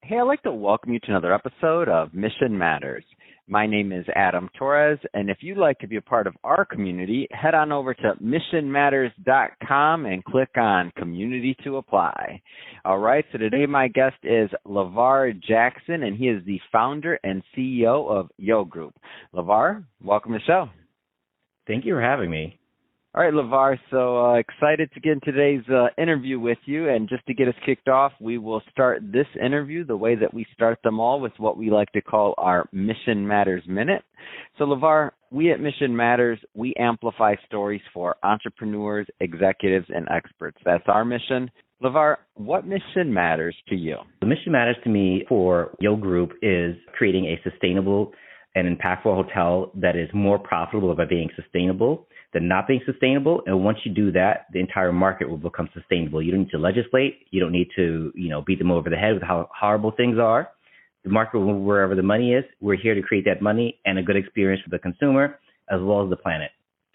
Hey, I'd like to welcome you to another episode of Mission Matters. My name is Adam Torres, and if you'd like to be a part of our community, head on over to missionmatters.com and click on Community to Apply. All right, so today my guest is LeVar Jackson, and he is the founder and CEO of Yo Group. LeVar, welcome to the show. Thank you for having me. All right, LeVar, so excited to get in today's interview with you. And just to get us kicked off, we will start this interview the way that we start them all, with what we like to call our Mission Matters Minute. So, LeVar, we at Mission Matters, we amplify stories for entrepreneurs, executives, and experts. That's our mission. LeVar, what mission matters to you? The mission matters to me for Yo Group is creating a sustainable and impactful hotel that is more profitable by being sustainable than not being sustainable. And once you do that, the entire market will become sustainable. You don't need to legislate. You don't need to, beat them over the head with how horrible things are. The market will move wherever the money is. We're here to create that money and a good experience for the consumer as well as the planet.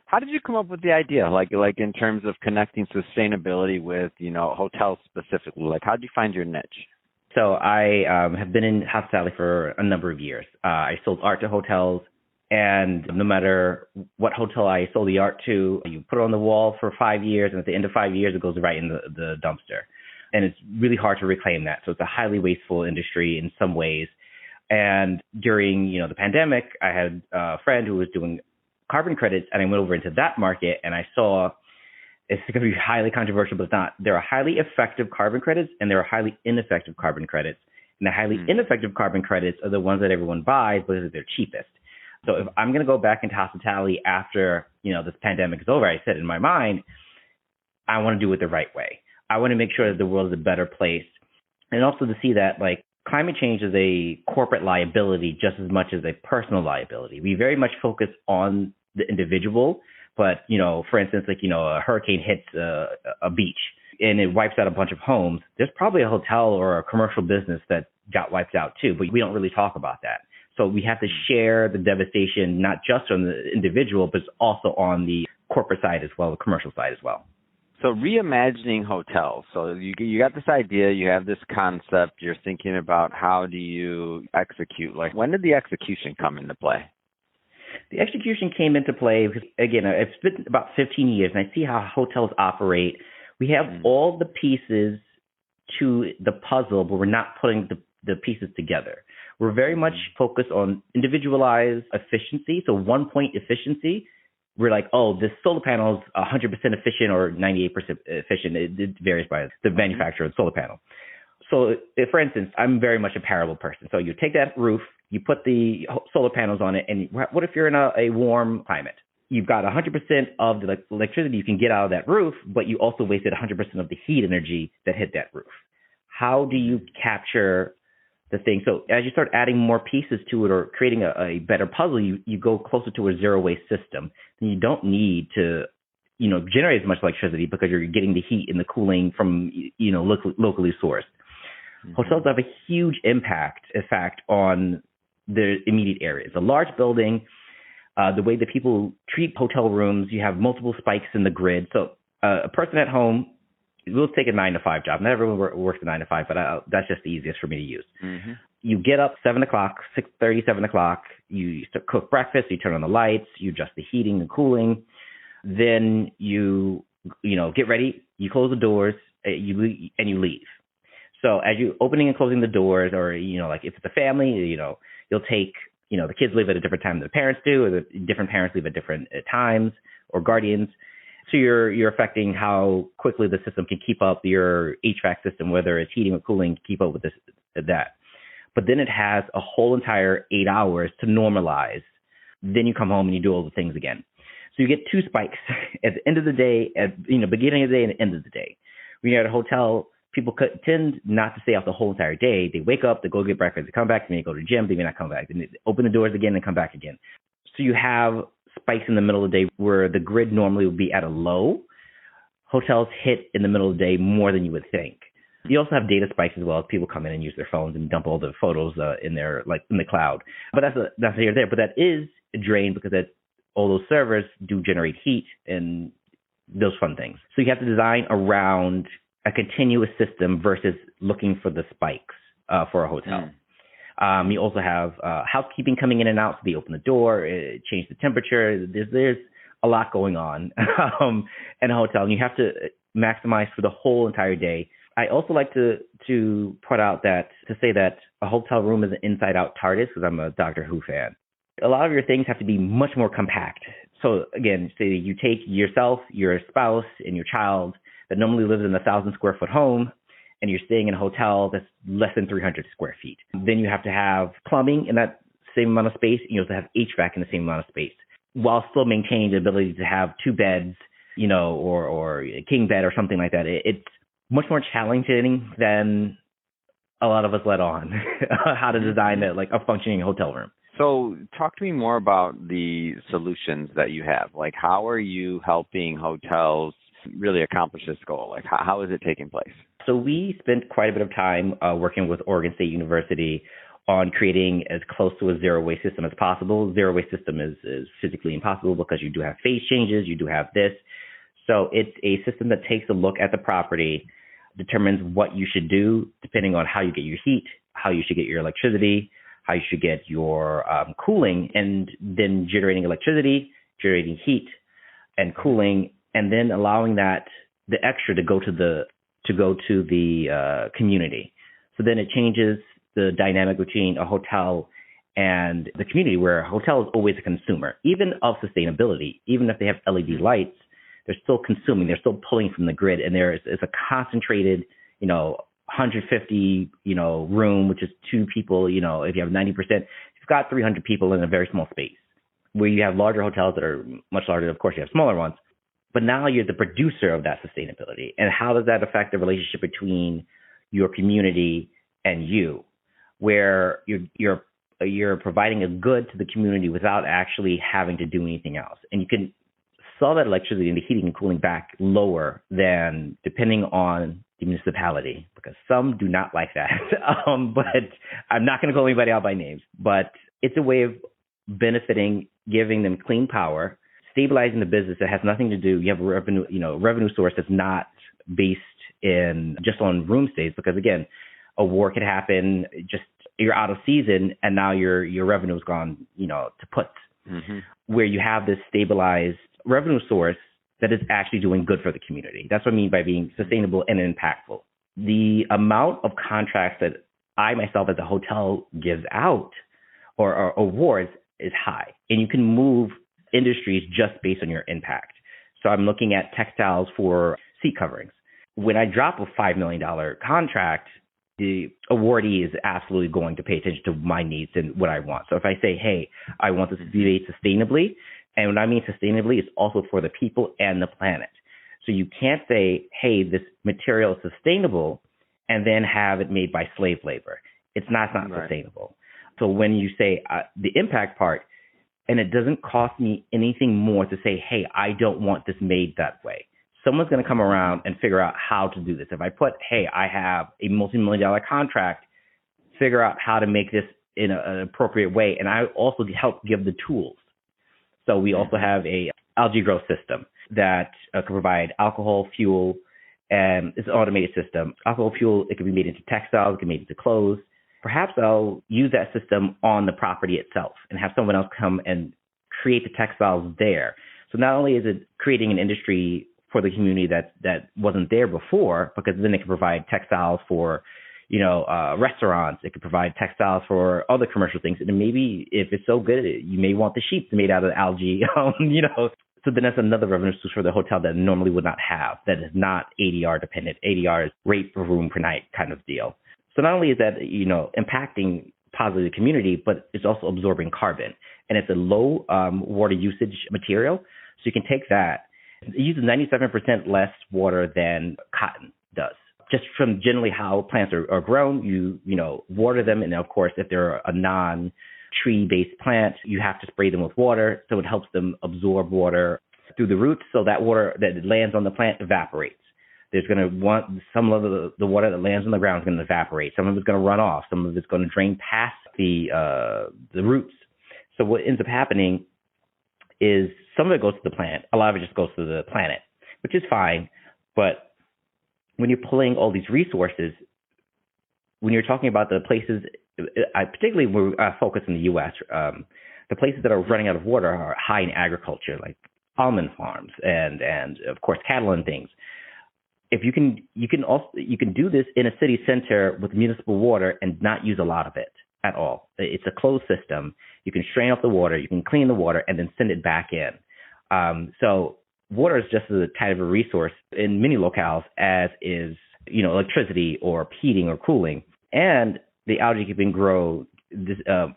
How did you come up with the idea, like in terms of connecting sustainability with, hotels specifically? Like, how did you find your niche? So I have been in hospitality for a number of years. I sold art to hotels, and no matter what hotel I sold the art to, you put it on the wall for 5 years, and at the end of 5 years, it goes right in the dumpster. And it's really hard to reclaim that. So it's a highly wasteful industry in some ways. And during, the pandemic, I had a friend who was doing carbon credits, and I went over into that market, and I saw, it's going to be highly controversial, but it's not. There are highly effective carbon credits, and there are highly ineffective carbon credits. And the highly ineffective carbon credits are the ones that everyone buys because they're cheapest. So if I'm going to go back into hospitality after, this pandemic is over, I said in my mind, I want to do it the right way. I want to make sure that the world is a better place. And also to see that, climate change is a corporate liability just as much as a personal liability. We very much focus on the individual, but, for instance, a hurricane hits a beach and it wipes out a bunch of homes. There's probably a hotel or a commercial business that got wiped out too, but we don't really talk about that. So we have to share the devastation, not just on the individual, but also on the corporate side as well, the commercial side as well. So reimagining hotels. So you got this idea, you have this concept, you're thinking about how do you execute. When did the execution come into play? The execution came into play because, again, it's been about 15 years, and I see how hotels operate. We have all the pieces to the puzzle, but we're not putting the pieces together. We're very much focused on individualized efficiency. So 1-point efficiency. We're like, this solar panel is 100% efficient or 98% efficient. It varies by the manufacturer of the solar panel. So for instance, I'm very much a parable person. So you take that roof, you put the solar panels on it, and what if you're in a warm climate? You've got 100% of the electricity you can get out of that roof, but you also wasted 100% of the heat energy that hit that roof. How do you capture the thing? So as you start adding more pieces to it or creating a better puzzle, you go closer to a zero waste system. And you don't need to, generate as much electricity because you're getting the heat and the cooling from, locally sourced. Hotels have a huge impact, in fact, on the immediate areas. A large building, the way that people treat hotel rooms, you have multiple spikes in the grid. So a person at home, we'll take a 9-to-5 job. Not everyone works a 9-to-5, but that's just the easiest for me to use. Mm-hmm. You get up 7 o'clock, 6:30, 7 o'clock. You cook breakfast. You turn on the lights. You adjust the heating and cooling. Then you get ready. You close the doors. You leave. So as you opening and closing the doors, or if it's a family, you'll take the kids leave at a different time than the parents do, or the different parents leave at different times, or guardians. So you're affecting how quickly the system can keep up your HVAC system, whether it's heating or cooling, to keep up with that. But then it has a whole entire 8 hours to normalize. Then you come home and you do all the things again. So you get two spikes at the end of the day, at beginning of the day and the end of the day. When you're at a hotel, people tend not to stay out the whole entire day. They wake up, they go get breakfast, they come back, they go to the gym, they may not come back. Then they open the doors again and come back again. So you have spikes in the middle of the day where the grid normally would be at a low. Hotels hit in the middle of the day more than you would think. You also have data spikes as well. People come in and use their phones and dump all the photos in their in the cloud. But that's here or there. But that is a drain because all those servers do generate heat and those fun things. So you have to design around a continuous system versus looking for the spikes for a hotel. You also have housekeeping coming in and out, so they open the door, change the temperature. There's a lot going on in a hotel, and you have to maximize for the whole entire day. I also like to say that a hotel room is an inside-out TARDIS, because I'm a Doctor Who fan. A lot of your things have to be much more compact. So again, say you take yourself, your spouse, and your child that normally lives in a 1,000-square-foot home, and you're staying in a hotel that's less than 300 square feet. Then you have to have plumbing in that same amount of space, and you also have HVAC in the same amount of space, while still maintaining the ability to have two beds, or a king bed or something like that. It's much more challenging than a lot of us let on how to design a functioning hotel room. So talk to me more about the solutions that you have. Like, how are you helping hotels really accomplish this goal? Like, how is it taking place? So we spent quite a bit of time working with Oregon State University on creating as close to a zero-waste system as possible. Zero-waste system is physically impossible because you do have phase changes, you do have this. So it's a system that takes a look at the property, determines what you should do depending on how you get your heat, how you should get your electricity, how you should get your cooling, and then generating electricity, generating heat and cooling, and then allowing the extra to go to the community. So then it changes the dynamic between a hotel and the community, where a hotel is always a consumer, even of sustainability. Even if they have LED lights, they're still consuming, they're still pulling from the grid, and it's a concentrated, 150, room, which is two people, if you have 90%, you've got 300 people in a very small space. Where you have larger hotels that are much larger, of course, you have smaller ones. But now you're the producer of that sustainability. And how does that affect the relationship between your community and you, where you're providing a good to the community without actually having to do anything else? And you can sell that electricity and the heating and cooling back lower than, depending on the municipality, because some do not like that. But I'm not going to call anybody out by names. But it's a way of benefiting, giving them clean power, stabilizing the business that has nothing to do. You have a revenue source that's not based in just on room stays, because again, a war could happen, just you're out of season and now your revenue's gone, to put. Where you have this stabilized revenue source that is actually doing good for the community. That's what I mean by being sustainable and impactful. The amount of contracts that I myself as a hotel gives out or awards is high, and you can move industries just based on your impact. So I'm looking at textiles for seat coverings. When I drop a $5 million contract, the awardee is absolutely going to pay attention to my needs and what I want. So if I say, hey, I want this to be made sustainably, and when I mean sustainably, it's also for the people and the planet. So you can't say, hey, this material is sustainable and then have it made by slave labor. It's not right. Sustainable. So when you say the impact part, and it doesn't cost me anything more to say, hey, I don't want this made that way. Someone's going to come around and figure out how to do this. If I put, hey, I have a multi-million-dollar contract, figure out how to make this in an appropriate way. And I also help give the tools. So we also have a algae growth system that can provide alcohol, fuel, and it's an automated system. Alcohol, fuel, it can be made into textiles, it can be made into clothes. Perhaps I'll use that system on the property itself and have someone else come and create the textiles there. So not only is it creating an industry for the community that wasn't there before, because then it can provide textiles for, restaurants. It could provide textiles for other commercial things. And maybe if it's so good, you may want the sheets made out of algae, So then that's another revenue source for the hotel that normally would not have, that is not ADR dependent. ADR is rate per room per night kind of deal. So not only is that, impacting positively the community, but it's also absorbing carbon. And it's a low water usage material. So you can take that. It uses 97% less water than cotton does. Just from generally how plants are grown, you water them. And of course, if they're a non-tree-based plant, you have to spray them with water. So it helps them absorb water through the roots. So that water that lands on the plant evaporates. There's going to want some of the water that lands on the ground is going to evaporate. Some of it's going to run off. Some of it's going to drain past the roots. So what ends up happening is some of it goes to the plant. A lot of it just goes to the planet, which is fine. But when you're pulling all these resources, when you're talking about the places, I particularly we're focused in the U.S., the places that are running out of water are high in agriculture, like almond farms and of course cattle and things. If you can do this in a city center with municipal water and not use a lot of it at all. It's a closed system. You can strain off the water, you can clean the water, and then send it back in. So water is just as tight of a resource in many locales as is, electricity or heating or cooling. And the algae can be grown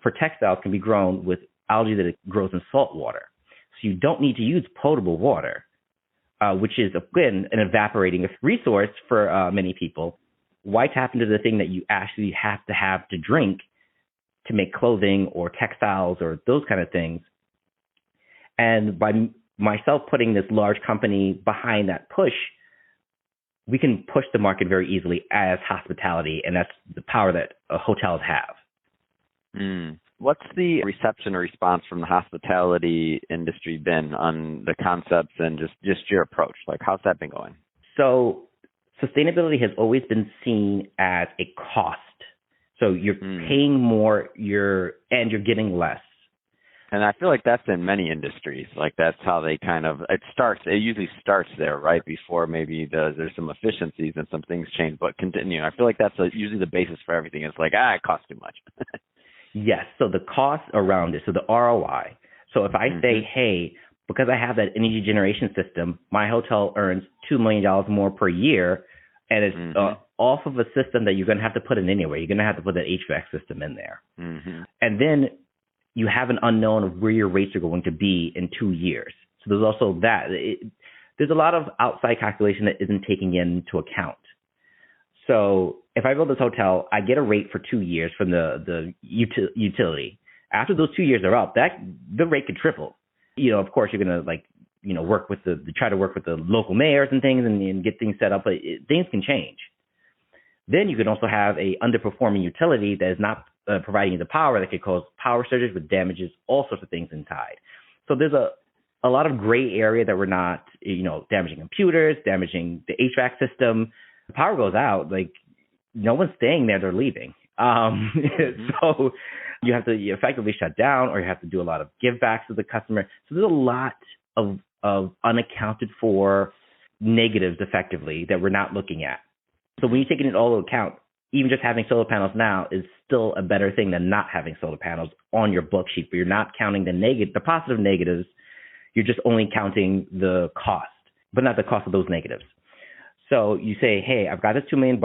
for textiles can be grown with algae that it grows in salt water. So you don't need to use potable water, which is, again, an evaporating resource for many people. Why tap into the thing that you actually have to drink to make clothing or textiles or those kind of things? And by myself putting this large company behind that push, we can push the market very easily as hospitality, and that's the power that hotels have. What's the reception or response from the hospitality industry been on the concepts and just your approach? Like, how's that been going? So sustainability has always been seen as a cost. So you're paying more, you're getting less. And I feel like that's in many industries. Like, that's how they it usually starts there, right? Before maybe there's some efficiencies and some things change, but continue. I feel like that's usually the basis for everything. It's like, it costs too much. Yes. So the cost around it, so the ROI. So if I say, hey, because I have that energy generation system, my hotel earns $2 million more per year, and it's off of a system that you're going to have to put in anyway. You're going to have to put that HVAC system in there. And then you have an unknown of where your rates are going to be in 2 years. So there's also that. There's a lot of outside calculation that isn't taking into account. So if I build this hotel, I get a rate for 2 years from the utility. After those 2 years are up, the rate could triple. Of course, you're going to, work with try to work with the local mayors and things and get things set up, but things can change. Then you can also have a underperforming utility that is not providing the power that could cause power surges with damages, all sorts of things inside. So there's a lot of gray area that we're not, damaging computers, damaging the HVAC system. The power goes out, like no one's staying there, they're leaving. So you have to effectively shut down, or you have to do a lot of give backs to the customer. So there's a lot of unaccounted for negatives effectively that we're not looking at. So when you're taking it all into account, even just having solar panels now is still a better thing than not having solar panels on your book sheet, but you're not counting the positive negatives. You're just only counting the cost, but not the cost of those negatives. So you say, hey, I've got this $2 million.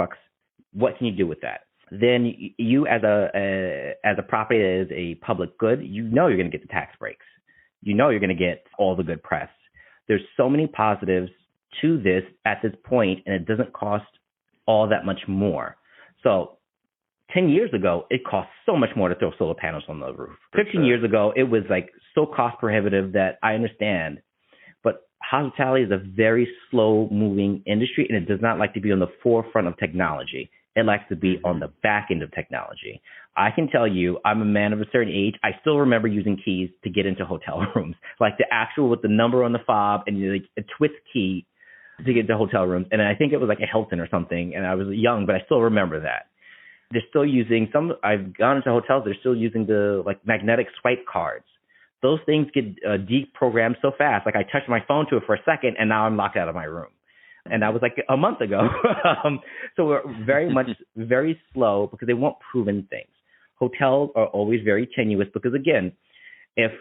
What can you do with that? Then you, as a property that is a public good, you're going to get the tax breaks. You're going to get all the good press. There's so many positives to this at this point, and it doesn't cost all that much more. So 10 years ago, it cost so much more to throw solar panels on the roof. 15 years ago, it was like so cost prohibitive that I understand. But hospitality is a very slow moving industry, and it does not like to be on the forefront of technology. It likes to be on the back end of technology. I can tell you, I'm a man of a certain age. I still remember using keys to get into hotel rooms, like the actual with the number on the fob and like a twist key to get into hotel rooms. And I think it was like a Hilton or something. And I was young, but I still remember that. They're still using I've gone into hotels, they're still using the like magnetic swipe cards. Those things get deprogrammed so fast. Like I touched my phone to it for a second and now I'm locked out of my room. And that was like a month ago. So we're very slow because they want proven things. Hotels are always very tenuous because again, if,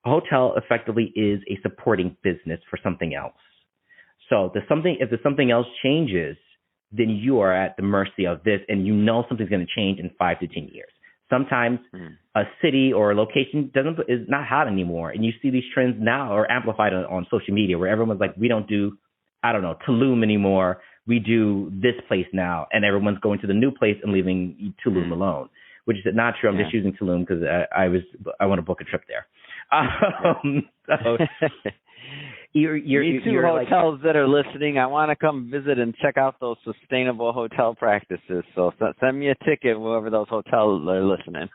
a hotel effectively is a supporting business for something else. So if there's something else changes, then you are at the mercy of this and something's going to change in 5 to 10 years. Sometimes a city or a location is not hot anymore. And you see these trends now are amplified on social media where everyone's like, we don't do, Tulum anymore. We do this place now. And everyone's going to the new place and leaving Tulum alone, which is not true. I'm just using Tulum because I want to book a trip there. So Me too, hotels that are listening. I want to come visit and check out those sustainable hotel practices. So send me a ticket, whoever those hotels are listening.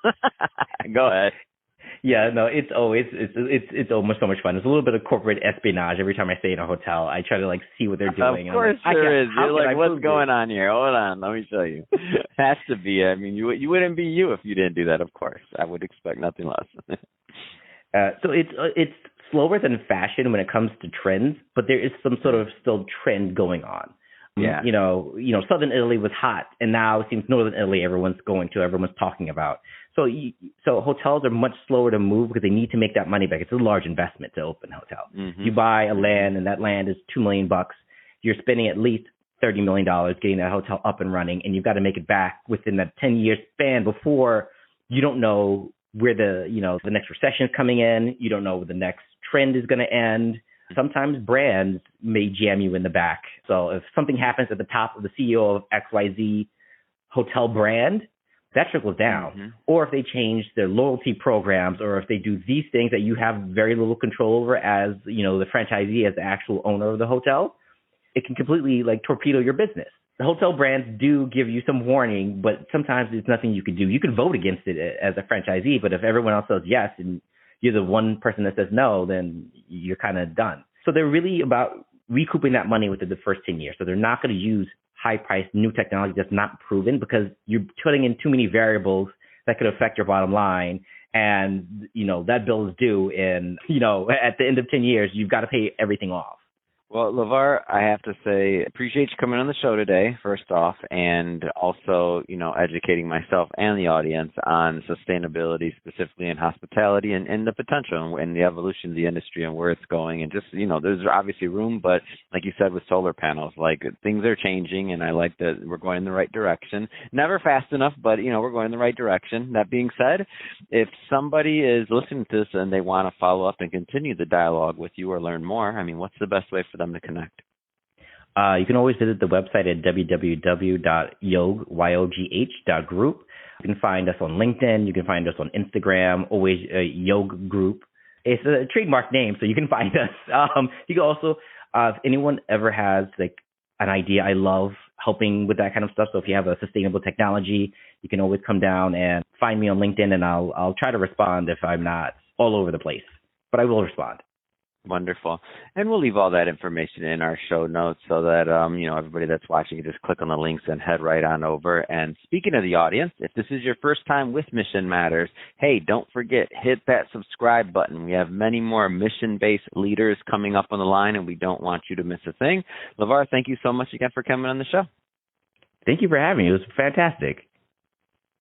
Go ahead. Yeah, no, it's always it's almost so much fun. It's a little bit of corporate espionage every time I stay in a hotel. I try to like see what they're doing. Of course and there is. You're like, what's going on here? Hold on, let me show you. Has to be. I mean, you wouldn't be you if you didn't do that. Of course, I would expect nothing less. So it's slower than fashion when it comes to trends, but there is some sort of still trend going on. Yeah. Southern Italy was hot, and now it seems Northern Italy everyone's talking about. So hotels are much slower to move because they need to make that money back. It's a large investment to open a hotel. Mm-hmm. You buy a land, and that land is $2 million. You're spending at least $30 million getting that hotel up and running, and you've got to make it back within that 10-year span before you don't know where the next recession is coming in. You don't know where the next trend is going to end. Sometimes brands may jam you in the back. So if something happens at the top of the CEO of XYZ hotel brand, that trickles down. Mm-hmm. Or if they change their loyalty programs, or if they do these things that you have very little control over as, the franchisee, as the actual owner of the hotel, it can completely torpedo your business. The hotel brands do give you some warning, but sometimes there's nothing you can do. You can vote against it as a franchisee, but if everyone else says yes and you're the one person that says no, then you're kind of done. So they're really about recouping that money within the first 10 years. So they're not going to use high-priced new technology that's not proven, because you're putting in too many variables that could affect your bottom line. And, that bill is due. And, at the end of 10 years, you've got to pay everything off. Well, LeVar, I have to say, appreciate you coming on the show today, first off, and also, educating myself and the audience on sustainability, specifically in hospitality, and the potential and the evolution of the industry and where it's going. And just, there's obviously room, but like you said, with solar panels, things are changing, and I like that we're going in the right direction. Never fast enough, but, we're going in the right direction. That being said, if somebody is listening to this and they want to follow up and continue the dialogue with you or learn more, I mean, what's the best way for them to connect? You can always visit the website at www.yogh.group. You can find us on LinkedIn. You can find us on Instagram, always Yogh Group. It's a trademark name, so you can find us. You can also, if anyone ever has an idea, I love helping with that kind of stuff. So if you have a sustainable technology, you can always come down and find me on LinkedIn, and I'll try to respond if I'm not all over the place, but I will respond. Wonderful. And we'll leave all that information in our show notes so that, everybody that's watching can just click on the links and head right on over. And speaking of the audience, if this is your first time with Mission Matters, hey, don't forget, hit that subscribe button. We have many more mission-based leaders coming up on the line, and we don't want you to miss a thing. LeVar, thank you so much again for coming on the show. Thank you for having me. It was fantastic.